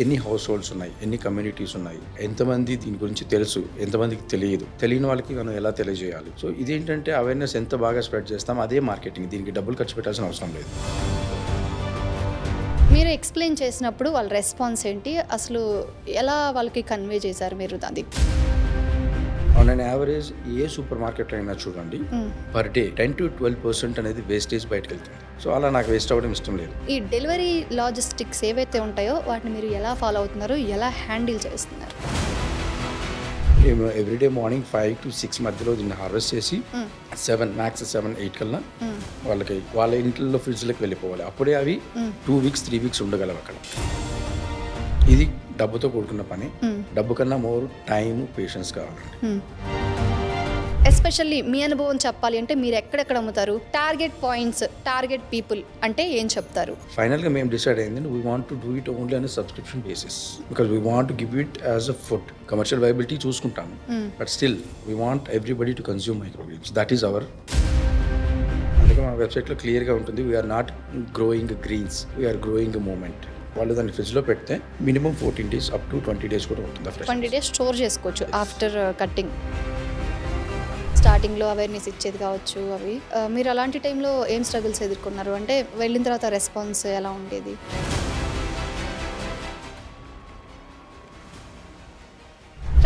ఎన్ని house holds ఉన్నాయి, ఎన్ని కమ్యూనిటీస్ ఉన్నాయి, ఎంతమంది దీని గురించి తెలుసు, ఎంతమందికి తెలియదు, తెలియని వాళ్ళకి మనం ఎలా తెలియజేయాలి. సో ఇదేంటంటే అవేర్నెస్ ఎంత బాగా స్ప్రెడ్ చేస్తాం అదే మార్కెటింగ్. దీనికి డబ్బులు ఖర్చు పెట్టాల్సిన అవసరం లేదు. మీరు ఎక్స్ప్లెయిన్ చేసినప్పుడు వాళ్ళ రెస్పాన్స్ ఏంటి, అసలు ఎలా వాళ్ళకి కన్వే చేశారు మీరు అది? On an average A super మార్కెట్లో అయినా చూడండి, పర్ డే 10 to 12% అనేది వేస్టేజ్ బయటకు వెళ్తుంది. సో అలా నాకు వేస్ట్ అవ్వడం ఇష్టం లేదు. ఈ డెలివరీ లాజిస్టిక్స్ ఏవైతే ఉంటాయో వాటిని మీరు ఎలా ఫాలో అవుతున్నారు, ఎలా హ్యాండిల్ చేస్తున్నారు? మేము ఎవ్రీడే మార్నింగ్ 5 to 6 మధ్యలో దీన్ని హార్వెస్ట్ చేసి 7 7 8 కల్లా వాళ్ళకి వాళ్ళ ఇంట్లో ఫ్రిడ్జ్లోకి వెళ్ళిపోవాలి. అప్పుడే అవి 2 weeks 3 weeks ఉండగలవు అక్కడ. ఇది డబ్బుతో కూడుకున్న పని. డబ్బు కన్నా మోర్ టైం, పేషెన్స్ కావాలండి. ఎస్పెషల్లీ మీ అనుభవం చెప్పాలి అంటే మీరు ఎక్కడెక్కడ అమ్ముతారు, టార్గెట్ పాయింట్స్, టార్గెట్ పీపుల్ అంటే ఏం చెప్తారు? ఫైనల్గా మేము డిసైడ్ అయింది, we want to do it only on subscription basis, because we want to give it as a food. Commercial viability చూసుకుంటాము, but still we want everybody to consume microgreens. That is our. అందుకే మా వెబ్సైట్లో క్లియర్గా ఉంటుంది, we're not growing greens, we're growing movement. వాళ్ళు దాన్ని ఫ్రిడ్జ్లో పెడితే minimum 14 days up to 20 days కూడా ఉంటుంది. 20 days స్టోర్ చేసుకోవచ్చు ఆఫ్టర్ కట్టింగ్. స్టార్టింగ్లో అవేర్నెస్ ఇచ్చేది కావచ్చు అవి. మీరు అలాంటి టైంలో ఏం స్ట్రగుల్స్ ఎదుర్కొన్నారు, అంటే వెళ్ళిన తర్వాత రెస్పాన్స్ ఎలా ఉండేది?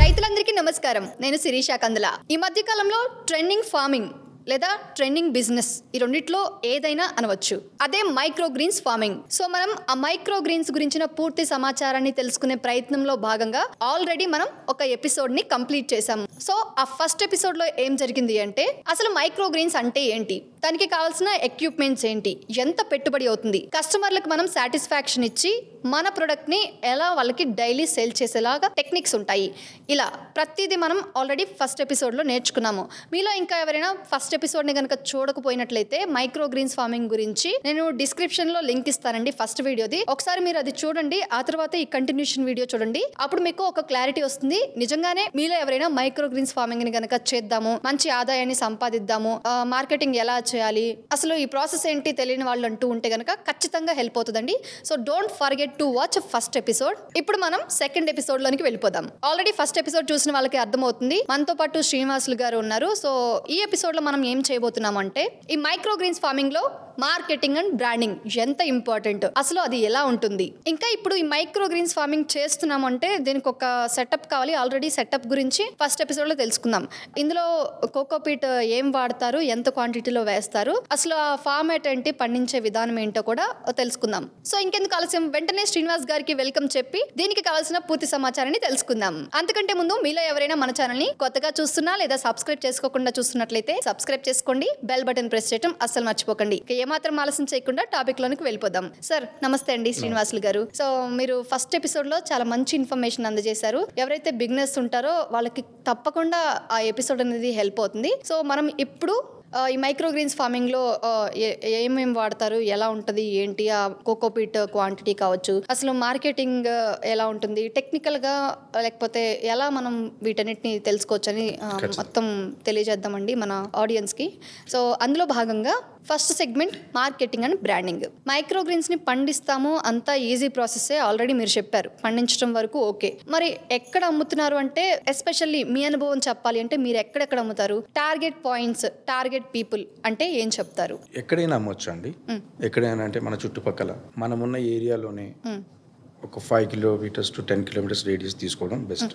రైతులందరికీ నమస్కారం, నేను శిరీష కందుల. ఈ మధ్య కాలంలో ట్రెండింగ్ ఫార్మింగ్ లేదా ట్రెండింగ్ బిజినెస్, ఈ రెండిట్లో ఏదైనా అనవచ్చు, అదే మైక్రో గ్రీన్స్ ఫార్మింగ్. సో మనం ఆ మైక్రో గ్రీన్స్ గురించిన పూర్తి సమాచారాన్ని తెలుసుకునే ప్రయత్నంలో భాగంగా ఆల్రెడీ మనం ఒక ఎపిసోడ్ని కంప్లీట్ చేసాము. సో ఆ ఫస్ట్ ఎపిసోడ్లో ఏం జరిగింది అంటే అసలు మైక్రో గ్రీన్స్ అంటే ఏంటి, దానికి కావాల్సిన ఎక్విప్మెంట్స్ ఏంటి, ఎంత పెట్టుబడి అవుతుంది, కస్టమర్లకు మనం సాటిస్ఫాక్షన్ ఇచ్చి మన ప్రొడక్ట్ని ఎలా వాళ్ళకి డైలీ సేల్ చేసేలాగా టెక్నిక్స్ ఉంటాయి. ఇలా ప్రతిదీ మనం ఆల్రెడీ ఫస్ట్ ఎపిసోడ్లో నేర్చుకున్నాము. మీలో ఇంకా ఎవరైనా ఫస్ట్ ఎపిసోడ్ని కనుక చూడకపోయినట్లయితే మైక్రో గ్రీన్స్ ఫార్మింగ్ గురించి నేను డిస్క్రిప్షన్లో లింక్ ఇస్తానండి, ఫస్ట్ వీడియోది. ఒకసారి మీరు అది చూడండి, ఆ తర్వాత ఈ కంటిన్యూషన్ వీడియో చూడండి. అప్పుడు మీకు ఒక క్లారిటీ వస్తుంది, నిజంగానే మీలో ఎవరైనా మైక్రో గ్రీన్స్ ఫార్మింగ్ని కనుక చేద్దాము, మంచి ఆదాయాన్ని సంపాదిద్దాము, మార్కెటింగ్ ఎలా చేయాలి, అసలు ఈ ప్రాసెస్ ఏంటి తెలియని వాళ్ళు అంటూ ఉంటే కనుక ఖచ్చితంగా హెల్ప్ అవుతుందండి. So don't forget to watch first episode. ఇప్పుడు మనం సెకండ్ ఎపిసోడ్ లోనికి వెళ్ళిపోదాం. ఆల్రెడీ ఫస్ట్ ఎపిసోడ్ చూసిన వాళ్ళకి అర్థమవుతుంది. మనతో పాటు శ్రీనివాసులు గారు ఉన్నారు. సో ఈ ఎపిసోడ్ లో మనం ఏం చేయబోతున్నాం అంటే ఈ మైక్రో గ్రీన్స్ ఫార్మింగ్ లో మార్కెటింగ్ అండ్ బ్రాండింగ్ ఎంత ఇంపార్టెంట్, అసలు అది ఎలా ఉంటుంది, ఇంకా ఇప్పుడు ఈ మైక్రో గ్రీన్స్ ఫార్మింగ్ చేస్తున్నామంటే దీనికి ఒక సెటప్ కావాలి. ఆల్రెడీ సెటప్ గురించి ఫస్ట్ ఎపిసోడ్ లో తెలుసుకుందాం. ఇందులో కోకోపీట్ ఏం వాడతారు, ఎంత క్వాంటిటీలో వేస్తారు, అసలు ఆ ఫార్మాట్ ఏంటి, పండించే విధానం ఏంటో కూడా తెలుసుకుందాం. సో ఇంకెందుకు ఆలస్యం, వెంటనే శ్రీనివాస్ గారికి వెల్కమ్ చెప్పి దీనికి కావాల్సిన పూర్తి సమాచారాన్ని తెలుసుకుందాం. అంతకంటే ముందు మీలో ఎవరైనా మన ఛానల్ ని కొత్తగా చూస్తున్నా లేదా సబ్స్క్రైబ్ చేసుకోకుండా చూస్తున్నట్లయితే సబ్స్క్రైబ్ చేసుకోండి, బెల్ బటన్ ప్రెస్ చేయడం అస్సలు మర్చిపోకండి. ఏమాత్రం ఆలస్యం చేయకుండా టాపిక్ లోనికి వెళ్ళిపోదాం. సార్ నమస్తే అండి, శ్రీనివాసులు గారు. సో మీరు ఫస్ట్ ఎపిసోడ్ లో చాలా మంచి ఇన్ఫర్మేషన్ అందజేశారు. ఎవరైతే బిగినర్స్ ఉంటారో వాళ్ళకి తప్పకుండా ఆ ఎపిసోడ్ అనేది హెల్ప్ అవుతుంది. సో మనం ఇప్పుడు ఈ మైక్రో గ్రీన్స్ ఫార్మింగ్లో ఏమేమి వాడతారు, ఎలా ఉంటుంది, ఏంటి, ఆ కోకోపీట్ క్వాంటిటీ కావచ్చు, అసలు మార్కెటింగ్ ఎలా ఉంటుంది, టెక్నికల్గా లేకపోతే ఎలా మనం వీటన్నిటిని తెలుసుకోవచ్చని మొత్తం తెలియజేద్దామండి మన ఆడియన్స్కి. సో అందులో భాగంగా first segment marketing and branding. Micro గ్రీన్స్ని పండిస్తాము, అంతా ఈజీ ప్రాసెస్సే, ఆల్రెడీ మీరు చెప్పారు, పండించడం వరకు ఓకే. మరి ఎక్కడ అమ్ముతున్నారు అంటే ఎస్పెషల్లీ మీ అనుభవం చెప్పాలి అంటే మీరు ఎక్కడెక్కడ అమ్ముతారు, టార్గెట్ పాయింట్స్, టార్గెట్ పీపుల్ అంటే ఏం చెప్తారు? ఎక్కడైనా అమ్మొచ్చు అండి. ఎక్కడైనా అంటే మన చుట్టుపక్కల మనమున్న ఏరియాలోనే ఒక 5 kilometers to 10 kilometers రేడియస్ తీసుకోవడం బెస్ట్.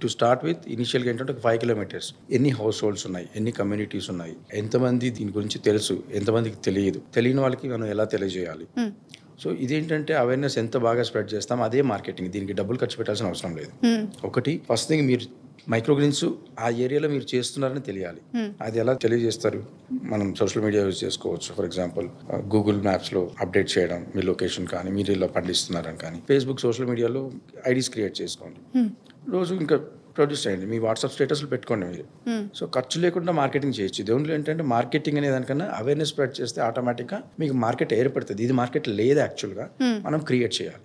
టు స్టార్ట్ విత్ ఇనిషియల్గా ఏంటంటే ఒక 5 kilometers ఎన్ని హౌస్ హోల్డ్స్ ఉన్నాయి, ఎన్ని కమ్యూనిటీస్ ఉన్నాయి, ఎంతమంది దీని గురించి తెలుసు, ఎంతమందికి తెలియదు, తెలియని వాళ్ళకి మనం ఎలా తెలియజేయాలి. సో ఇదేంటంటే అవేర్నెస్ ఎంత బాగా స్ప్రెడ్ చేస్తాం అదే మార్కెటింగ్. దీనికి డబ్బులు ఖర్చు పెట్టాల్సిన అవసరం లేదు. ఒకటి ఫస్ట్ థింగ్, మీరు మైక్రోగ్రీన్స్ ఆ ఏరియాలో మీరు చేస్తున్నారని తెలియాలి. అది ఎలా తెలియజేస్తారు? మనం సోషల్ మీడియా యూజ్ చేసుకోవచ్చు. ఫర్ ఎగ్జాంపుల్ గూగుల్ మ్యాప్స్లో అప్డేట్ చేయడం, మీ లొకేషన్ కానీ, మీరు ఇలా పండిస్తున్నారని కానీ. ఫేస్బుక్, సోషల్ మీడియాలో ఐడీస్ క్రియేట్ చేసుకోండి. రోజు ఇంకా ప్రొడ్యూస్ చేయండి, మీ వాట్సాప్ స్టేటస్లు పెట్టుకోండి మీరు. సో ఖర్చు లేకుండా మార్కెటింగ్ చేయొచ్చు. దేవుళ్ళు ఏంటంటే మార్కెటింగ్ అనే దానికన్నా అవేర్నెస్ స్ప్రెడ్ చేస్తే ఆటోమేటిక్గా మీకు మార్కెట్ ఏర్పడుతుంది. ఇది మార్కెట్ లేదు యాక్చువల్గా, మనం క్రియేట్ చేయాలి.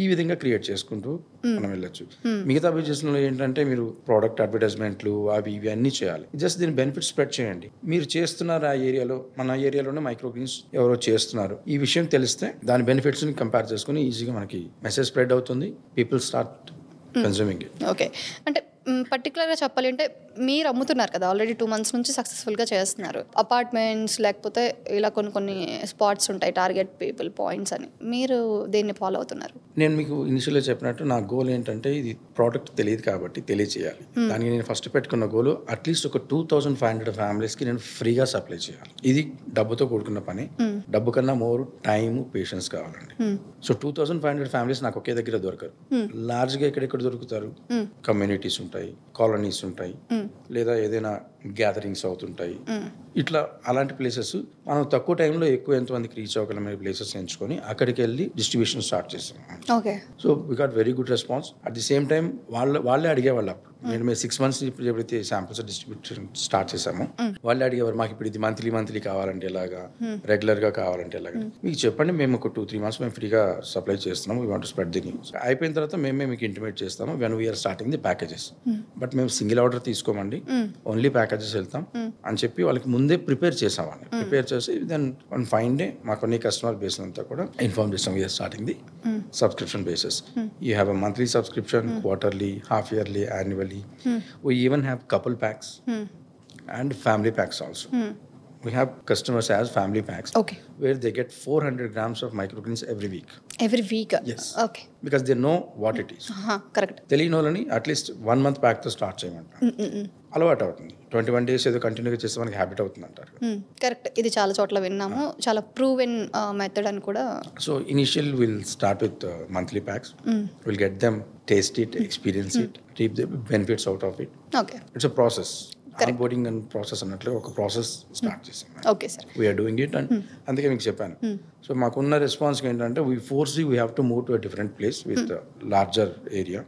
ఈ విధంగా క్రియేట్ చేసుకుంటూ మనం వెళ్ళొచ్చు. మిగతా బిజినెస్లో ఏంటంటే మీరు ప్రోడక్ట్ అడ్వర్టైజ్మెంట్లు అవి ఇవి అన్నీ చేయాలి. జస్ట్ దీని బెనిఫిట్ స్ప్రెడ్ చేయండి. మీరు చేస్తున్నారు ఆ ఏరియాలో, మన ఏరియాలోనే మైక్రో గ్రీన్స్ ఎవరో చేస్తున్నారు, ఈ విషయం తెలిస్తే దాని బెనిఫిట్స్ని కంపేర్ చేసుకుని ఈజీగా మనకి మెసేజ్ స్ప్రెడ్ అవుతుంది. People start consuming it. Okay, అంటే పర్టికులర్గా చెప్పాలి అంటే మీరు అమ్ముతున్నారు కదా, ఆల్రెడీ 2 months నుంచి సక్సెస్ఫుల్గా చేస్తున్నారు. అపార్ట్మెంట్స్ లేకపోతే ఇలా కొన్ని స్పాట్స్ ఉంటాయి, టార్గెట్ పీపుల్ పాయింట్స్ అని, మీరు దేన్ని ఫాలో అవుతున్నారు? నేను మీకు ఇనిషియల్గా చెప్పినట్టు నా గోల్ ఏంటంటే ఇది ప్రోడక్ట్ తెలియదు కాబట్టి తెలియచేయాలి. దానికి నేను ఫస్ట్ పెట్టుకున్న గోల్ అట్లీస్ట్ ఒక 2500 ఫ్యామిలీస్కి నేను ఫ్రీగా సప్లై చేయాలి. ఇది డబ్బుతో కూడుకున్న పని. డబ్బు కన్నా మోర్ టైం, పేషెన్స్ కావాలండి. సో 2500 ఫ్యామిలీస్ నాకు ఒకే దగ్గర దొరకరు. లార్జ్గా ఎక్కడెక్కడ దొరుకుతారు? కమ్యూనిటీస్ ఉంటాయి, కాలనీస్ ఉంటాయి, లేదా ఏదైనా గ్యాదరింగ్స్ అవుతుంటాయి. ఇట్లా అలాంటి ప్లేసెస్ మనం తక్కువ టైంలో ఎక్కువ ఎంతమందికి రీచ్ అవ్వగలమే ప్లేసెస్ ఎంచుకొని అక్కడికి వెళ్ళి డిస్ట్రిబ్యూషన్ స్టార్ట్ చేస్తాం. Okay, so we got very good response. At the same time వాళ్ళే అడిగేవాళ్ళు. నేను మేము 6 months ఎప్పుడైతే శాంపుల్స్ డిస్ట్రిబ్యూషన్ స్టార్ట్ చేసామో వాళ్ళే అడిగేవారు, మాకు ఇప్పుడు ఇది మంత్లీ కావాలంటే ఎలాగా, రెగ్యులర్గా కావాలంటే ఎలాగా, మీకు చెప్పండి, మేము ఒక 2-3 months మేము ఫ్రీగా సప్లై చేస్తున్నాము. We want to spread the news. అయిపోయిన తర్వాత మేమే మీకు ఇంటిమేట్ చేస్తాము when we're starting the packages. But మేము సింగిల్ ఆర్డర్ తీసుకోమండి, ఓన్లీ ప్యాకేజెస్ వెళ్తాం అని చెప్పి వాళ్ళకి ముందే ప్రిపేర్ చేసామండి. ప్రిపేర్ చేసి దెన్ వన్ ఫైన్ డే మాకు కస్టమర్ బేస్ అంతా కూడా ఇన్ఫార్మ్ చేస్తాం. We're starting the subscription basis. You have a monthly subscription, quarterly, half yearly, annually. We even have couple packs and family packs also. We have customers as family packs, okay, where they get 400 grams of microgreens every week. Every week? Yes. Okay. Because they know what it is. Correct. తెలియని వాళ్ళని at least 1 month pack తో start చేయమంటారు. అలవాటు అవుతుంది. 21 days ఏదో కంటిన్యూగా చేస్తే మనకి హ్యాబిట్ అవుతుంది అంటారు. కరెక్ట్, ఇది చాలా చోట్ల విన్నాము, చాలా ప్రూవెన్ మెథడ్ అని కూడా. So initial will start with monthly packs. Will get them taste it, experience it, reap the benefits out of it. Okay, it's a process. Onboarding and process అన్నట్లు ఒక ప్రాసెస్ స్టార్ట్ చేసాం. Okay sir, we're doing it. And అందుకే మీకు చెప్పాను. So మాకున్న response ఏంటంటే we forcibly we have to move to a different place with larger area.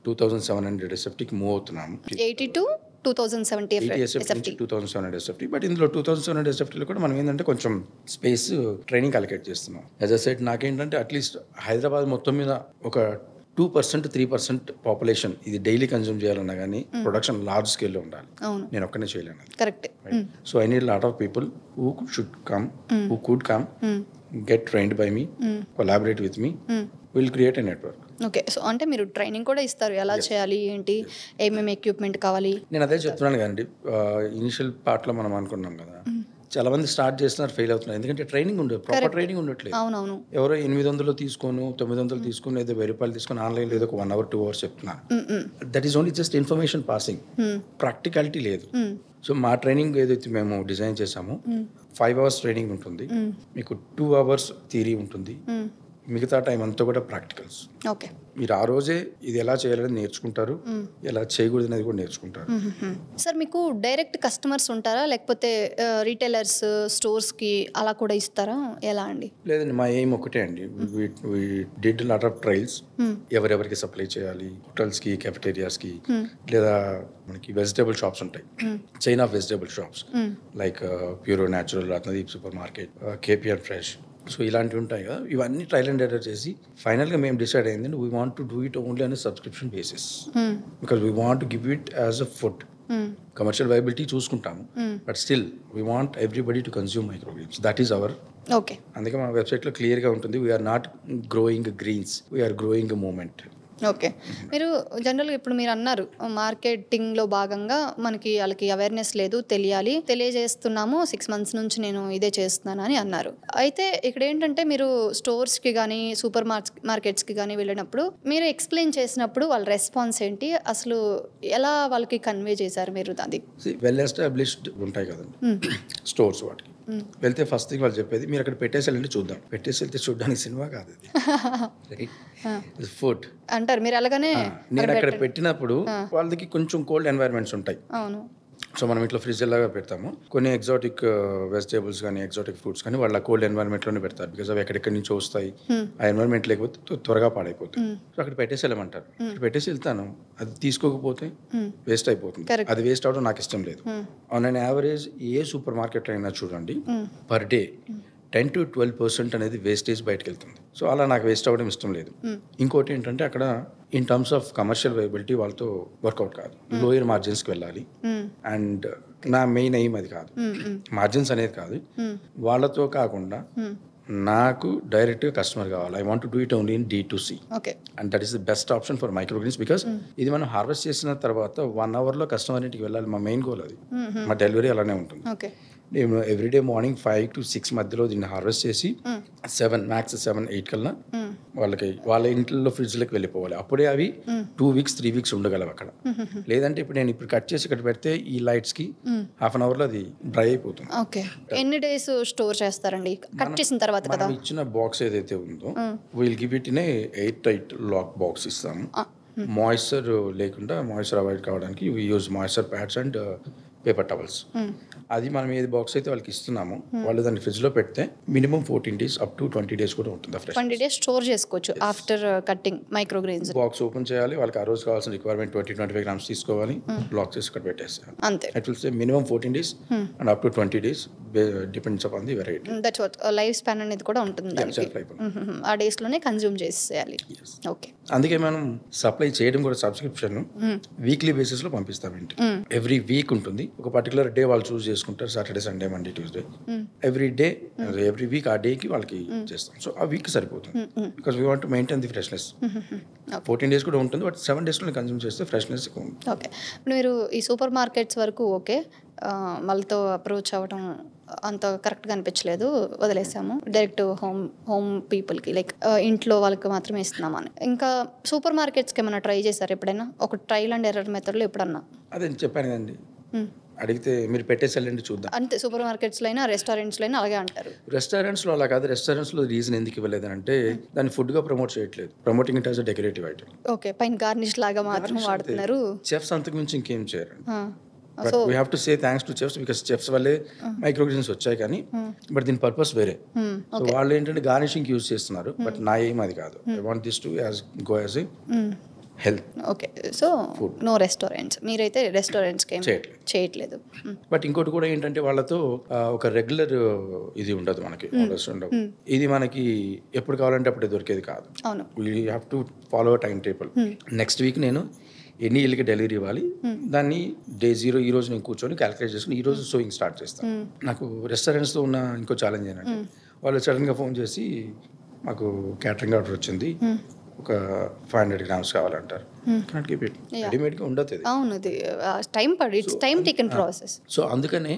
2700 SFTకి move అవుతున్నాము. 80 to 2070 SFT. 2700 SFT. బట్ ఇందులో 2700 SFTలో కూడా మనం ఏంటంటే కొంచెం స్పేస్ ట్రైనింగ్ అలొకేట్ చేస్తున్నాం. యాజ్ అ సెడ్ నాకేంటంటే అట్లీస్ట్ హైదరాబాద్ మొత్తం మీద ఒక 2%, 3% పాపులేషన్ ఇది డైలీ కన్జ్యూమ్ చేయాలన్నా కానీ ప్రొడక్షన్ లార్జ్ స్కేల్లో ఉండాలి. నేను ఒక్కనే చేయలేను. Correct. So I need lot of people who should come, who could come, get trained by me, collaborate with me, will create a network. Okay, so అంటే మీరు ట్రైనింగ్ కూడా ఇస్తారు, ఎలా చేయాలి, ఏంటి, ఏమేమి ఎక్విప్మెంట్ కావాలి? నేను అదే చెప్తున్నాను కదండి. ఇనిషియల్ పార్ట్లో మనం అనుకున్నాం కదా, చాలా మంది స్టార్ట్ చేస్తున్నారు, ఫెయిల్ అవుతున్నారు. ఎందుకంటే ట్రైనింగ్ ఉండదు, ప్రాపర్ ట్రైనింగ్ ఉండట్లేదు. అవునవును, ఎవరో 800 తీసుకోను, 900 తీసుకుని, లేదా 1000 రూపాయలు తీసుకుని ఆన్లైన్ లేదు ఒక 1 hour 2 hours చెప్తున్నారు. That is only just information passing, practicality లేదు. సో మా ట్రైనింగ్ ఏదైతే మేము డిజైన్ చేసామో 5 hours ట్రైనింగ్ ఉంటుంది, మీకు 2 hours థియరీ ఉంటుంది, మిగతా టైం అంతా కూడా ప్రాక్టికల్స్. ఓకే, మీరు ఆ రోజే ఇది ఎలా చేయాలని నేర్చుకుంటారు, ఎలా చేయకూడదు అనేది కూడా నేర్చుకుంటారు. సార్ మీకు డైరెక్ట్ కస్టమర్స్ ఉంటారా, లేకపోతే రీటైలర్స్, స్టోర్స్కి అలా కూడా ఇస్తారా, ఎలా అండి? లేదండి, మా ఎయిమ్ ఒకటే అండి. We did lot of trials. ఎవరెవరికి సప్లై చేయాలి, హోటల్స్కి, కెఫెటేరియాస్కి, లేదా మనకి వెజిటేబుల్ షాప్స్ ఉంటాయి, chain of vegetable shops like Pure O Natural, Ratnadeep super market, KPN fresh. So ఇలాంటివి ఉంటాయి కదా, ఇవన్నీ ట్రయల్ అండ్ ఎర్రర్ చేసి ఫైనల్గా మేము డిసైడ్ అయింది we want to do it only on subscription basis, because we want to give it as a food. Commercial viability చూసుకుంటాము, but still we want everybody to consume microgreens. That is our. Okay, అందుకే మా వెబ్సైట్లో క్లియర్గా ఉంటుంది, we're not growing greens, we're growing movement. Okay, మీరు జనరల్గా ఇప్పుడు మీరు అన్నారు మార్కెటింగ్లో భాగంగా మనకి వాళ్ళకి అవేర్నెస్ లేదు, తెలియజేస్తున్నాము, 6 months నుంచి నేను ఇదే చేస్తున్నాను అని అన్నారు. అయితే ఇక్కడ ఏంటంటే మీరు స్టోర్స్కి కానీ సూపర్ మార్కెట్స్కి కానీ వెళ్ళినప్పుడు మీరు ఎక్స్ప్లెయిన్ చేసినప్పుడు వాళ్ళ రెస్పాన్స్ ఏంటి, అసలు ఎలా వాళ్ళకి కన్వే చేశారు మీరు? అది వెల్ ఎస్టాబ్లిష్డ్ ఉంటాయి కదండి స్టోర్స్, వాటికి వెళ్తే ఫస్ట్ థింగ్ వాళ్ళు చెప్పేది మీరు అక్కడ పెట్టేసి వెళ్ళండి చూద్దాం. పెట్టేసి వెళ్తే చూడడానికి సినిమా కాదు అది, ఫుడ్ అంటారు. మీరు అలాగనే నేను అక్కడ పెట్టినప్పుడు వాళ్ళకి కొంచెం కోల్డ్ ఎన్వైరన్మెంట్స్ ఉంటాయి. అవును, సో మనం ఇంట్లో ఫ్రిడ్జ్ లాగా పెడతాము. కొన్ని ఎగ్జాటిక్ వెజిటేబుల్స్ కానీ ఎగ్జాటిక్ ఫ్రూట్స్ కానీ వాళ్ళ కోల్డ్ ఎన్వైరన్మెంట్లోనే పెడతారు. బికాజ్ అవి ఎక్కడెక్కడి నుంచో వస్తాయి. ఆ ఎన్వైరన్మెంట్ లేకపోతే త్వరగా పాడైపోతుంది. సో అక్కడ పెట్టేసి వెళ్ళమంటారు. అక్కడ పెట్టేసి వెళ్తాను. అది తీసుకోకపోతే వేస్ట్ అయిపోతుంది. అది వేస్ట్ అవడం నాకు ఇష్టం లేదు. On an average A super మార్కెట్లో అయినా చూడండి, పర్ డే 10 to 12% అనేది వేస్టేజ్ బయటకు వెళ్తుంది. సో అలా నాకు వేస్ట్ అవ్వడం ఇష్టం లేదు. ఇంకోటి ఏంటంటే అక్కడ in terms of commercial viability వాళ్ళతో వర్కౌట్ కాదు. లోయర్ మార్జిన్స్కి వెళ్ళాలి. అండ్ నా మెయిన్ ఎయిమ్ అది కాదు, మార్జిన్స్ అనేది కాదు. వాళ్ళతో కాకుండా నాకు డైరెక్ట్గా కస్టమర్ కావాలి. I want to do it only in D2C. And that is the best option for microgreens. Because ఇది మనం హార్వెస్ట్ చేసిన తర్వాత 1 hourలో కస్టమర్ ఇంటికి వెళ్ళాలి. మా మెయిన్ గోల్ అది. మా డెలివరీ అలానే ఉంటుంది. నేను ఎవ్రీడే మార్నింగ్ 5 to 6 మధ్యలో దీన్ని హార్వెస్ట్ చేసి 7 మ్యాక్స్ 7, 8 కల్లా వాళ్ళకి వాళ్ళ ఇంట్లో ఫ్రిడ్జ్లోకి వెళ్ళిపోవాలి. అప్పుడే అవి 2 weeks 3 weeks ఉండగలవు అక్కడ. లేదంటే ఇప్పుడు నేను కట్ చేసి ఇక్కడ పెడితే ఈ లైట్స్కి హాఫ్ అన్ అవర్లో అది డ్రై అయిపోతుంది. ఎన్ని డేస్ స్టోర్ చేస్తారండి కట్ చేసిన తర్వాత? మనం ఇచ్చిన బాక్స్ ఏదైతే ఉందో will give it in air tight lock box ఇస్తాము. మాయిశ్చర్ లేకుండా, మాయిశ్చర్ అవాయిడ్ కావడానికి we use moisture pads and paper towels. అది మనం ఏది బాక్స్ అయితే వాళ్ళకి ఇస్తున్నామో వాళ్ళు దాన్ని ఫ్రిడ్జ్లో పెడితే minimum 14 days up to 20 days కూడా ఉంటుంది. 20 days స్టోర్ చేసుకోవచ్చు after cutting micrograins. Box open చేయాలి, వాళ్ళకి ఆ రోజు కావాల్సిన రిక్వైర్మెంట్ 20-25 grams తీసుకోవాలి, లాక్ చేసి ఇక్కడ పెట్టేస్తారు. అంతే. It will say minimum 14 days and up to 20 days depends upon the variety. That's what life span అనేది కూడా ఉంటుంది దానికి. ఆ డేస్లోనే కన్జ్యూమ్ చేసేయాలి. ఓకే. అందుకే మనం సప్లై చేయడం కూడా సబ్స్క్రిప్షన్ వీక్లీ బేసిస్లో పంపిస్తామండి. ఎవ్రీ వీక్ ఉంటుంది. ఒక పర్టికులర్ డే వాళ్ళు చూస్ చేసుకుంటారు. Saturday, Sunday, Monday, Tuesday, every week ఆ డేకి వాళ్ళకి చేస్తాం. సో ఆ వీక్ సరిపోతుంది. Because we want to maintain the freshness. 14 days కూడా ఉంటుంది, బట్ 7 days కన్జ్యూమ్ చేస్తే ఫ్రెష్నెస్ ఎక్కువ ఉంటుంది. ఓకే. మీరు ఈ సూపర్ మార్కెట్స్ వరకు ఓకే, వాళ్ళతో అప్రోచ్ అవ్వడం అంత కరెక్ట్గా అనిపించలేదు, వదిలేసాము. డైరెక్ట్ హోమ్ పీపుల్కి లైక్ ఇంట్లో వాళ్ళకి మాత్రమే ఇస్తున్నామని. ఇంకా సూపర్ మార్కెట్స్కి ఏమైనా ట్రై చేశారు ఎప్పుడైనా? ఒక ట్రయల్ అండ్ ఎర్రర్ మెథడ్లో ఎప్పుడన్నా? అదే చెప్పాను కదండి, అడిగితే మీరు పెట్టేసి వెళ్ళండి చూద్దాం అంతే. సూపర్ మార్కెట్స్లో అయినా రెస్టారెంట్స్లో అయినా అలాగే అంటారు. రెస్టారెంట్స్లో అలా కాదు. రెస్టారెంట్స్లో రీజన్ ఎందుకు ఇవ్వలేదు అంటే దాన్ని ఫుడ్గా ప్రమోట్ చేయట్లేదు, promoting it as a decorative item. Okay, పైన గార్నిష్ లాగా మాత్రం వాడుతున్నారు. చెఫ్స్ అంతకు మించి ఇంకేం చేయరు. But we have to say thanks to chefs, because chefs వల్లే మైక్రోగ్రీన్స్ వచ్చాయి. కానీ బట్ దీని పర్పస్ వేరే. సో వాళ్ళు ఏంటంటే గార్నిషింగ్ యూజ్ చేస్తున్నారు, బట్ నా ఏం అది కాదు. I want this to go as a health. Okay. So no restaurants, మీరైతే రెస్టారెంట్స్కి చేయట్లేదు. బట్ ఇంకోటి కూడా ఏంటంటే వాళ్ళతో ఒక రెగ్యులర్ ఇది ఉండదు మనకి, ఆర్డర్స్ ఉండవు. ఇది మనకి ఎప్పుడు కావాలంటే అప్పుడు దొరికేది కాదు. We have to follow time table. Next week నేను ఎన్ని ఇళ్ళకి డెలివరీ ఇవ్వాలి, దాన్ని డే 0 ఈ రోజు నేను కూర్చొని క్యాలిక్యులేట్ చేసుకుని ఈ రోజు సోయింగ్ స్టార్ట్ చేస్తాను. నాకు రెస్టారెంట్స్తో ఉన్న ఇంకో ఛాలెంజ్ ఏంటంటే వాళ్ళు సడన్గా ఫోన్ చేసి మాకు క్యాటరింగ్ ఆర్డర్ వచ్చింది, ఒక 500 grams కావాలంటారు. రెడీమేడ్గా ఉండదు. అవును, టైం టేకెన్ ప్రాసెస్. సో అందుకనే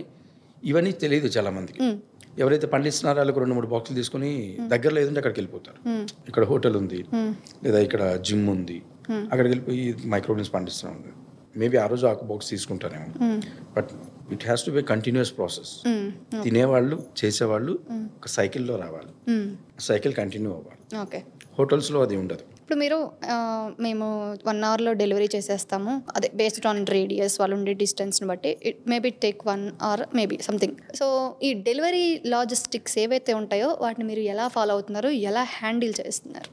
ఇవన్నీ తెలియదు చాలా మందికి. ఎవరైతే పండిస్తున్నారో వాళ్ళకి 2-3 బాక్సులు తీసుకుని దగ్గరలో ఏదంటే అక్కడికి వెళ్ళిపోతారు. ఇక్కడ హోటల్ ఉంది, లేదా ఇక్కడ జిమ్ ఉంది, అక్కడికి వెళ్ళిపోయి మైక్రోగ్రీన్స్ పండిస్తున్నాం. మేబీ ఆ రోజు ఆ బాక్స్ తీసుకుంటారేమో, but it has to be continuous process. తినేవాళ్ళు, చేసేవాళ్ళు ఒక సైకిల్లో రావాలి, సైకిల్ కంటిన్యూ అవ్వాలి. ఓకే. హోటల్స్లో అది ఉండదు. ఇప్పుడు మీరు మేము 1 hourలో డెలివరీ చేసేస్తాము, అదే బేస్డ్ ఆన్ రేడియస్, వాళ్ళు ఉండే డిస్టెన్స్ని బట్టి it maybe take 1 hour maybe something. So ఈ డెలివరీ లాజిస్టిక్స్ ఏవైతే ఉంటాయో వాటిని మీరు ఎలా ఫాలో అవుతున్నారు, ఎలా హ్యాండిల్ చేస్తున్నారు?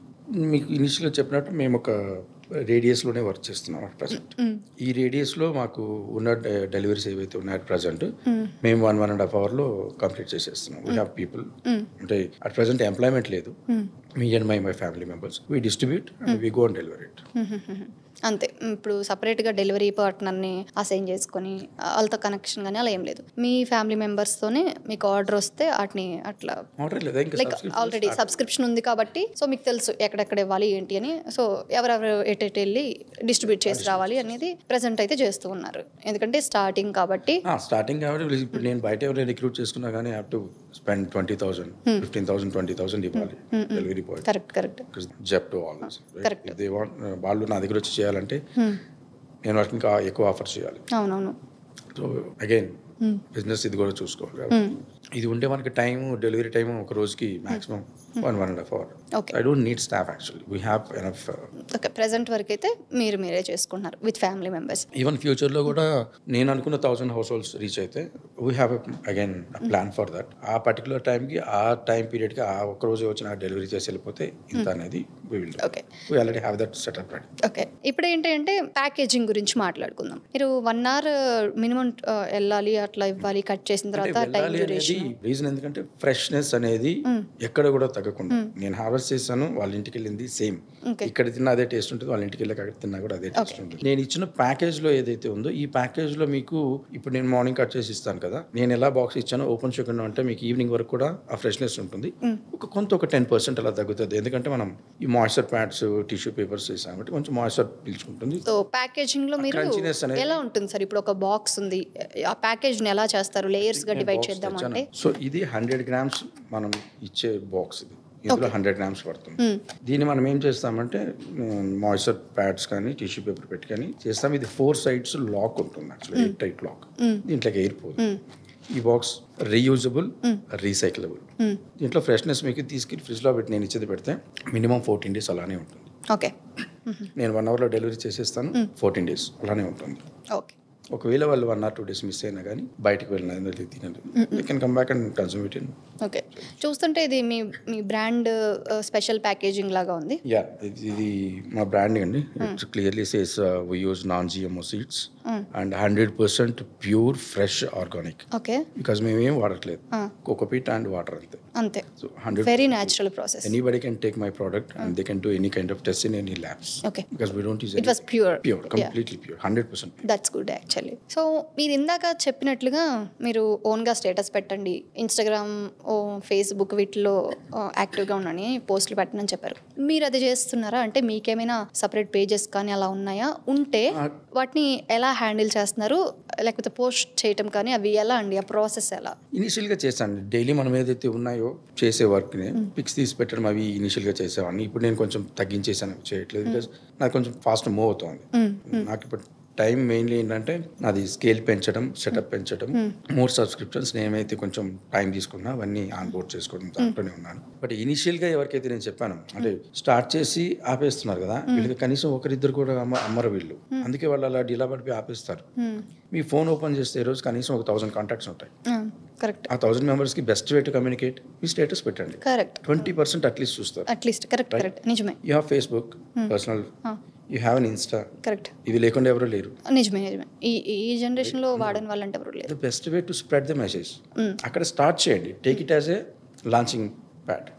మీకు ఇనిషియల్గా చెప్పినట్టు మేము ఒక రేడియస్లోనే వర్క్ చేస్తున్నాం అట్ ప్రజెంట్. ఈ రేడియస్లో మాకు ఉన్న డెలివరీస్ ఏవైతే ఉన్నాయో అట్ ప్రజెంట్ మేము 1.5 hourలో కంప్లీట్ చేసేస్తున్నాం. వీ హ్యావ్ పీపుల్, అంటే అట్ ప్రజెంట్ ఎంప్లాయ్మెంట్ లేదు. Me and my family members we distribute and we go and delivery it. అంతే. ఇప్పుడు సపరేట్గా డెలివరీ పార్ట్నర్ని అసైన్ చేసుకొని వాళ్ళతో కనెక్షన్ కానీ అలా ఏం లేదు. మీ ఫ్యామిలీ మెంబర్స్తోనే మీకు ఆర్డర్ వస్తే వాటిని అట్లా లైక్ ఆల్రెడీ సబ్స్క్రిప్షన్ ఉంది కాబట్టి సో మీకు తెలుసు ఎక్కడెక్కడ ఇవ్వాలి ఏంటి అని. సో ఎవరెవరు ఎటు వెళ్ళి డిస్ట్రిబ్యూట్ చేసి రావాలి అనేది ప్రెసెంట్ అయితే చేస్తూ ఉన్నారు. ఎందుకంటే స్టార్టింగ్ కాబట్టి ఇప్పుడు నేను బయట ఎవరైనా రిక్రూట్ చేసుకున్నా కానీ హ్యావ్ టు స్పెండ్ 20,000, 15,000, 20,000 ఇవ్వాలి delivery boy. Correct. Zepto always correct. They want వాళ్ళు నా దగ్గర వచ్చి చేయాలంటే నేను వాళ్ళకి ఇంకా ఎక్కువ ఆఫర్ చేయాలి. అవునవును. సో అగైన్ బిజినెస్ ఇది కూడా చూసుకోవాలి. ఇది ఉంటే మనకి టైం, డెలివరీ టైం ఒక రోజుకి maximum 1.5 hour. Okay. I don't need staff actually. We have enough. Okay, present వరకు అయితే మీరే చేసుకుంటున్నారు విత్ ఫ్యామిలీ మెంబర్స్. ఈవెన్ ఫ్యూచర్లో కూడా నేను అనుకున్న 1000 హౌస్ హోల్డ్స్ రీచ్ అయితే we have again plan for that. ఆ పర్టికులర్ టైంకి ఆ టైం పీరియడ్కి ఆ ఒక్క రోజు వచ్చిన డెలివరీ చేసి వెళ్ళిపోతే ఇంత అనేది we will. Okay, we already have that setup ready. Okay. ఇప్పుడు ఏంటంటే ప్యాకేజింగ్ గురించి మాట్లాడుకుందాం. మీరు 1 hour మినిమం వెళ్ళాలి, అట్లా ఇవ్వాలి, కట్ చేసిన తర్వాత టైం డ్యూరేషన్. రీజన్ ఎందుకంటే ఫ్రెష్నెస్ అనేది ఎక్కడ కూడా తగ్గకుండా. నేను హార్వెస్ట్ చేశాను, వాళ్ళ ఇంటికి వెళ్ళింది సేమ్, ఇక్కడ తిన్నా అదే టేస్ట్ ఉంటుంది, వాళ్ళ ఇంటికి వెళ్ళి అక్కడ తిన్నా కూడా అదే టేస్ట్ ఉంటుంది. నేను ఇచ్చిన ప్యాకేజ్ లో ఏదైతే ఉందో ఈ ప్యాకేజ్ లో మీకు ఇప్పుడు నేను మార్నింగ్ కట్ చేసి ఇస్తాను కదా, నేను ఎలా బాక్స్ ఇచ్చానో ఓపెన్ చేయకుండా అంటే మీకు ఈవినింగ్ వరకు కూడా ఆ ఫ్రెష్నెస్ ఉంటుంది. ఒక 10% అలా తగ్గుతుంది, ఎందుకంటే మనం ఈ మాయిశ్చర్ ప్యాడ్స్ టిష్యూ పేపర్స్ వేసాం కాబట్టి కొంచెం మాయిశ్చర్ పీల్చుకుంటుంది. సో ప్యాకేజింగ్ లో మీరు Crunchiness అనేది ఎలా ఉంటుంది సార్? ఇప్పుడు ఒక బాక్స్ ఉంది, ఆ ప్యాకేజ్ ని ఎలా చేస్తారు? లేయర్స్ గా డివైడ్ చేద్దాం అంటే. సో ఇది 100 grams మనం ఇచ్చే బాక్స్, ఇది ఇందులో 100 grams పడుతుంది. దీన్ని మనం ఏం చేస్తామంటే మాయిశ్చర్ ప్యాడ్స్ కానీ టిష్యూ పేపర్ పెట్టి కానీ చేస్తాం. ఇది 4 sides లాక్ ఉంటుంది, యాక్చువల్లీ ఎయిర్ టైట్ లాక్. దీంట్లోకి ఎయిర్ పోదు. ఈ బాక్స్ రీయూజబుల్, రీసైక్లబుల్. దీంట్లో ఫ్రెష్నెస్ మీకు తీసుకెళ్ళి ఫ్రిడ్జ్లో పెట్టి నేను ఇచ్చేది పెడితే మినిమం 14 days అలానే ఉంటుంది. ఓకే, నేను 1 hourలో డెలివరీ చేసేస్తాను, 14 days అలానే ఉంటుంది. ఓకే. ఒకవేళ వాళ్ళు 1 or 2 days మిస్ అయినా కానీ బయటకు వెళ్ళిన తినండి, you can come back and consume it in. Okay, చూస్తుంటే ఇది మీ బ్రాండ్ స్పెషల్ ప్యాకేజింగ్ లాగా ఉంది. యా, ఇది మా బ్రాండింగ్ అండి. It's clearly says we use non GMO seeds and 100% pure fresh organic. Okay, because మేము ఏం వాడట్లేదు, కోకోపీట్ అండ్ వాటర్ అంతే. అంతే. So 100 very natural process. Anybody can take my product and they can do any kind of test in any labs. Okay, because we don't use it was pure, completely pure, 100%. That's good actually. So మీరు ఇందాక చెప్పినట్లుగా మీరు ఓన్గా status పెట్టండి, Instagram, Facebook వీటిలో యాక్టివ్గా ఉన్నాను, పోస్టులు పెట్టనని చెప్పారు. మీరు అది చేస్తున్నారా? అంటే మీకేమైనా సపరేట్ పేజెస్ కానీ అలా ఉన్నాయా? ఉంటే వాటిని ఎలా హ్యాండిల్ చేస్తున్నారు? లేకపోతే పోస్ట్ చేయటం కానీ అవి ఎలా అండి? ఆ ప్రాసెస్ ఎలా? ఇనిషియల్గా చేశాను. డైలీ మనం ఏదైతే ఉన్నాయో చేసే వర్క్ని పిక్స్ తీసి పెట్టడం అవి ఇనిషియల్గా చేసేవాడిని. ఇప్పుడు నేను కొంచెం తగ్గించేసాను, చేయట్లేదు. బికాస్ నాకు కొంచెం ఫాస్ట్ మూవ్ అవుతుంది. నాకు ఇప్పుడు టైం మెయిన్లీ ఏంటంటే అది స్కేల్ పెంచడం, సెటప్ పెంచడం, మోర్ సబ్స్క్రిప్షన్స్. నేనైతే కొంచెం టైం తీసుకున్నా అవన్నీ ఆన్ బోర్డ్ చేసుకోవడం దాంట్లోనే ఉన్నాను. బట్ ఇనిషియల్గా ఎవరికైతే నేను చెప్పాను అంటే స్టార్ట్ చేసి ఆపేస్తున్నారు కదా, వీళ్ళకి కనీసం ఒకరిద్దరు కూడా అమ్మరు వీళ్ళు. అందుకే వాళ్ళు అలా డీలా పడిపోయి ఆపేస్తారు. మీ ఫోన్ ఓపెన్ చేస్తే ఈ రోజు కనీసం ఒక 1000 కాంటాక్ట్స్ ఉంటాయి. కరెక్ట్. ఆ 1000 మెంబర్స్కి best way to communicate me status పెట్టండి. కరెక్ట్. 20% అట్లీస్ట్ చూస్తారు. అట్లీస్ట్. కరెక్ట్. నిజమే. You have Facebook personal, you have an Insta. Correct. ఇవి లేకుండా ఎవరు లేరు. నిజమే. ఈ జనరేషన్లో వాడని వాళ్ళంటే ఎవరు లేరు. The best way to spread the message అక్కడ స్టార్ట్ చేయండి. Take it as a launching pad.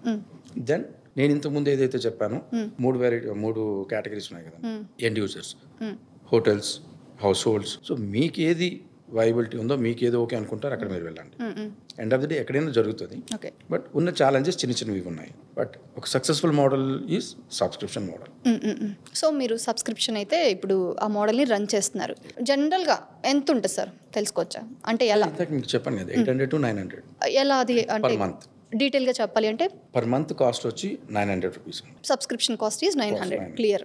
Then నేను ఇంతకుముందు ఏదైతే చెప్పానో 3 కేటగిరీస్ ఉన్నాయి కదా, end users, hotels, households. So మీకు ఏది వైబిలిటీ ఉందో, మీకు ఏదో ఓకే అనుకుంటారు అక్కడ మీరు వెళ్ళండి. ఎండ్ ఆఫ్ ది డే ఎక్కడైనా జరుగుతుంది. బట్ ఉన్న ఛాలెంజెస్ చిన్నవి ఉన్నాయి. బట్ ఒక successful model is subscription model. So మీరు సబ్స్క్రిప్షన్ అయితే ఇప్పుడు ఆ మోడల్ని రన్ చేస్తున్నారు. జనరల్గా ఎంత ఉంటుంది సార్, తెలుసుకోవచ్చా? అంటే ఎలా? మీకు చెప్పాను కదా, 800 to 900 ఎలా అది అంటే పర్ మంత్. డీటెయిల్గా చెప్పాలి అంటే పర్ మంత్ కాస్ట్ వచ్చి 900 rupees. Subscription cost is 900. Clear.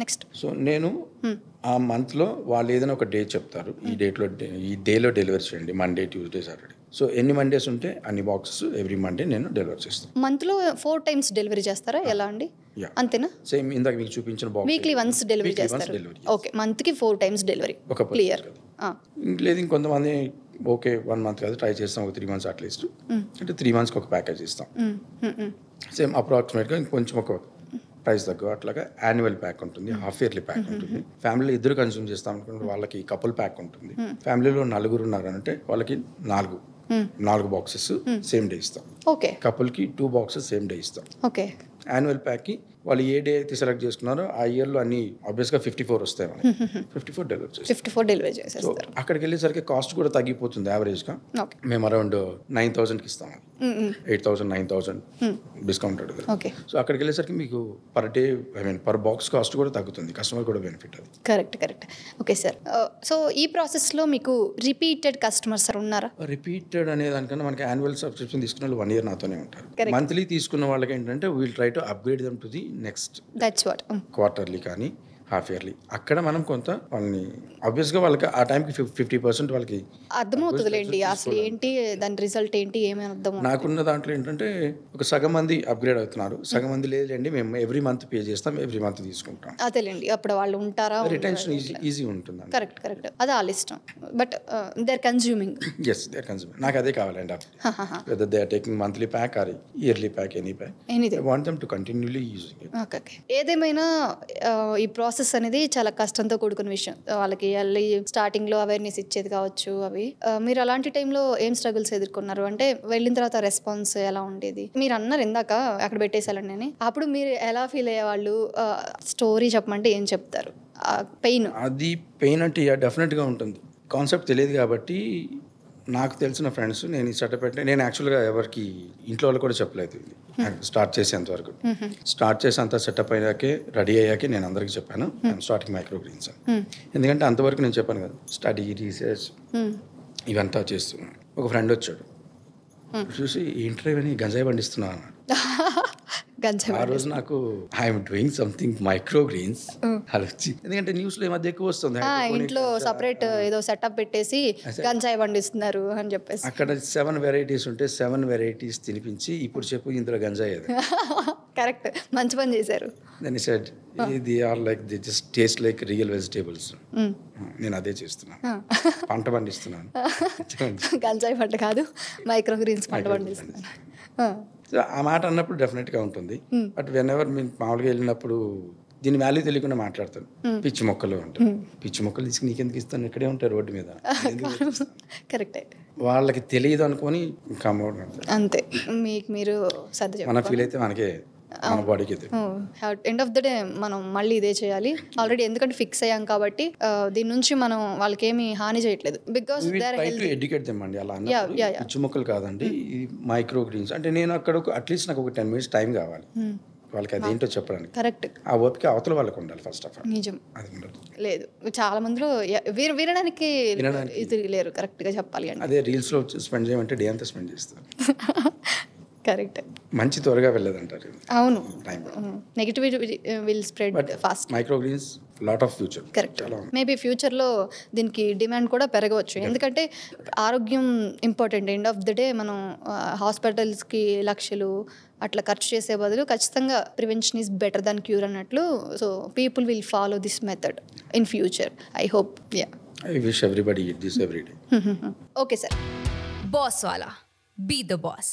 Next. So నేను ఆ మంత్లో వాళ్ళు ఏదైనా ఒక డే చెప్తారు, ఈ డేలో డెలివరీ చేయండి, మండే, ట్యూస్డే, సాటర్డే. సో ఎన్ని మండేస్ ఉంటే అన్ని బాక్సెస్ ఎవ్రీ మండే నేను డెలివరీ చేస్తాను. మంత్లో 4 times డెలివరీ చేస్తారా? ఎలా అండి? అంతేనా? సేమ్ ఇందాక మీకు చూపించిన బాక్స్ వీక్లీ వన్స్ డెలివరీ చేస్తారు. ఓకే, మంత్కి 4 times డెలివరీ. క్లియర్. లేదు ఇంకొంతమంది ఓకే 1 month కాదు ట్రై చేస్తాం, ఒక 3 months అట్లీస్ట్ అంటే 3 monthsకి ఒక ప్యాకేజ్ ఇస్తాం. సేమ్ అప్రాక్సిమేట్గా ఇంకొంచెం ఒక ప్రైస్ తగ్గ అట్లాగా యాన్యువల్ ప్యాక్ ఉంటుంది, హాఫ్ ఇయర్లీ ప్యాక్ ఉంటుంది. ఫ్యామిలీలో 2 కన్స్యూమ్ చేస్తాం అనుకుంటే వాళ్ళకి కపుల్ ప్యాక్ ఉంటుంది. ఫ్యామిలీలో 4 ఉన్నారంటే వాళ్ళకి 4 బాక్సెస్ సేమ్ డే ఇస్తాం. ఓకే. కపుల్కి 2 boxes సేమ్ డే ఇస్తాం. ఓకే. యాన్యువల్ ప్యాక్కి వాళ్ళు ఏ డే అయితే సెలెక్ట్ చేసుకున్నారో ఆ ఇయర్లో అన్ని ఆబ్వియస్గా 54 వస్తాయి. మనకి 54 డెలివరీ చేస్తాం. 54 డెలివరీ చేసేస్తారు. అక్కడికి వెళ్ళేసరికి కాస్ట్ కూడా తగ్గిపోతుంది యావరేజ్గా. మేము అరౌండ్ 9,000కి ఇస్తాం, 8,000 9,000 డిస్కౌంటెడ్. సో అక్కడికి వెళ్ళేసరికి మీకు per day per box cost కూడా తగ్గుతుంది, కస్టమర్ కూడా బెనిఫిట్ అది. కరెక్ట్. Okay sir. సో ఈ ప్రాసెస్లో మీకు రిపీటెడ్ కస్టమర్స్ ఉన్నారా? రిపీటెడ్ అనే దానికన్నా మనకి యాన్యువల్ సబ్స్క్రిప్షన్ తీసుకున్న వాళ్ళు 1 year నాతోనే ఉంటారు. మంత్లీ తీసుకున్న వాళ్ళకి ఏంటంటే we'll try to upgrade them to the next. That's what. Quarterly కానీ హాఫ్ ఇయర్లీ. అక్కడ మనం కొంత వాళ్ళని ఆబ్వియస్గా వాళ్ళకి ఆ టైంకి 50% వాళ్ళకి అర్థమవుతుందిలేండి అసలు ఏంటి దాని రిజల్ట్ ఏంటి ఏమీ అర్థం. నాకున్న దాంట్లో ఏంటంటే ఒక సగం మంది అప్గ్రేడ్ అవుతున్నారు, సగం మంది లేదండి మేము ఎవ్రీ మంత్ పే చేస్తాం, ఎవ్రీ మంత్ తీసుకుంటాం. అదేలేండి అప్పుడు వాళ్ళు ఉంటారా. రిటెన్షన్ ఈజీ ఉంటుంది. కరెక్ట్ అది వాళ్ళ ఇష్టం. But they are consuming. Yes they are consuming. నాకు అదే కావాలండి. Whether they are taking monthly pack or yearly pack, any pack, I want them to continuously using it. Okay. ఏదేమైనా ఈ ప్రాసెస్ అనేది చాలా కష్టంతో కూడుకున్న విషయం. వాళ్ళకి వెళ్ళి స్టార్టింగ్లో అవేర్నెస్ ఇచ్చేది కావచ్చు అవి. మీరు అలాంటి టైంలో ఏం స్ట్రగుల్స్ ఎదుర్కొన్నారు? అంటే వెళ్ళిన తర్వాత రెస్పాన్స్ ఎలా ఉండేది? మీరు అన్నారు ఇందాక అక్కడ పెట్టేసాలండి అని, అప్పుడు మీరు ఎలా ఫీల్ అయ్యేవాళ్ళు? స్టోరీ చెప్పమంటే ఏం చెప్తారు? పెయిన్, అది పెయిన్ అంటే డెఫినెట్గా ఉంటుంది. కాన్సెప్ట్ తెలియదు కాబట్టి నాకు తెలిసిన ఫ్రెండ్స్ నేను ఈ సెటప్ అంటే నేను యాక్చువల్గా ఎవరికి ఇంట్లో వాళ్ళు కూడా చెప్పలేదు స్టార్ట్ చేసేంత వరకు. స్టార్ట్ చేసేంత సెటప్ అయ్యాకే రెడీ అయ్యాకే నేను అందరికీ చెప్పాను స్టార్టింగ్ మైక్రో గ్రీన్స్ అని. ఎందుకంటే అంతవరకు నేను చెప్పాను కదా స్టడీ రీసెర్చ్ ఇవంతా చేస్తున్నాను. ఒక ఫ్రెండ్ వచ్చాడు చూసి ఇంటర్వ్యూ అని గంజాయి పండిస్తున్నాను అన్నాడు. ఆ రోజు నాకు I'm doing something micro greens అలా వచ్చి, ఎందుకంటే న్యూస్లో ఈ మధ్య ఎక్కువ వస్తుంది ఇంట్లో సపరేట్ ఏదో సెటప్ పెట్టేసి గంజాయి పండిస్తున్నారు అని చెప్పేసి. అక్కడ 7 వెరైటీస్ ఉంటే 7 వెరైటీస్ తినిపించి ఇప్పుడు చెప్పు ఇందులో గంజాయి అది. కరెక్ట్, మంచి పని చేశారు. Then he said they are like they just taste like real vegetables. నేను అదే చేస్తున్నాను, పంట పండిస్తున్నాను. గంజాయి పంట కాదు మైక్రో గ్రీన్స్ పంట పండిస్తున్నాను. ఆ మాట అన్నప్పుడు డెఫినెట్గా ఉంటుంది. బట్ వెన్ ఎవర్ మేము మామూలుగా వెళ్ళినప్పుడు దీని వాల్యూ తెలియకుండా మాట్లాడతాను. పిచ్చి మొక్కలు ఉంటాయి, పిచ్చి మొక్కలు తీసుకుని నీకెందుకు ఇస్తాను, ఇక్కడే ఉంటాయి రోడ్డు మీద. కరెక్టే, వాళ్ళకి తెలియదు అనుకొని అంతే. మీకు మీరు సర్ది మన ఫీల్ అయితే మనకే మన బాడీకి ఎండ్ ఆఫ్ ద డే మనం మళ్ళీ ఇదే చేయాలి ఆల్రెడీ, ఎందుకంటే ఫిక్స్ అయ్యాం కాబట్టి దీని నుంచి మనం వాళ్ళకి ఏమి హాని చేయట్లేదు. బికాస్ ఎడ్యుకేట్ తెమ్మండి అలా పిచ్చి మొక్కలు కాదండి ఈ మైక్రో గ్రీన్స్ అంటే. నేను అక్కడ అట్లీస్ట్ నాకు ఒక 10 minutes టైం కావాలి వాళ్ళకి అదేంటో చెప్పడానికి. కరెక్ట్, ఆ ఓపిక అవతల వాళ్ళకి ఉండాలి ఫస్ట్ ఆఫ్ ఆల్. నిజం, అది ఉండదు. లేదు చాలా మందిలో వినడానికి ఇది లేరు కరెక్ట్గా చెప్పాలి అంటే. అదే రీల్స్లో స్పెండ్ చేయమంటే డే అంతా స్పెండ్ చేస్తారు. కరెక్ట్, మంచి త్వరగా వెళ్ళదంటారు. అవును, negativity will spread fast. Micro greens lot of future. Correct, maybe ఫ్యూచర్లో దీనికి డిమాండ్ కూడా పెరగవచ్చు. ఎందుకంటే ఆరోగ్యం important. End of the day మనం హాస్పిటల్స్కి లక్షలు అట్లా ఖర్చు చేసే బదులు ఖచ్చితంగా prevention is better than cure అన్నట్లు. So people will follow this method in future, I hope. I wish everybody eat this every day. Okay sir. Boss వాలా, బీ ద బాస్.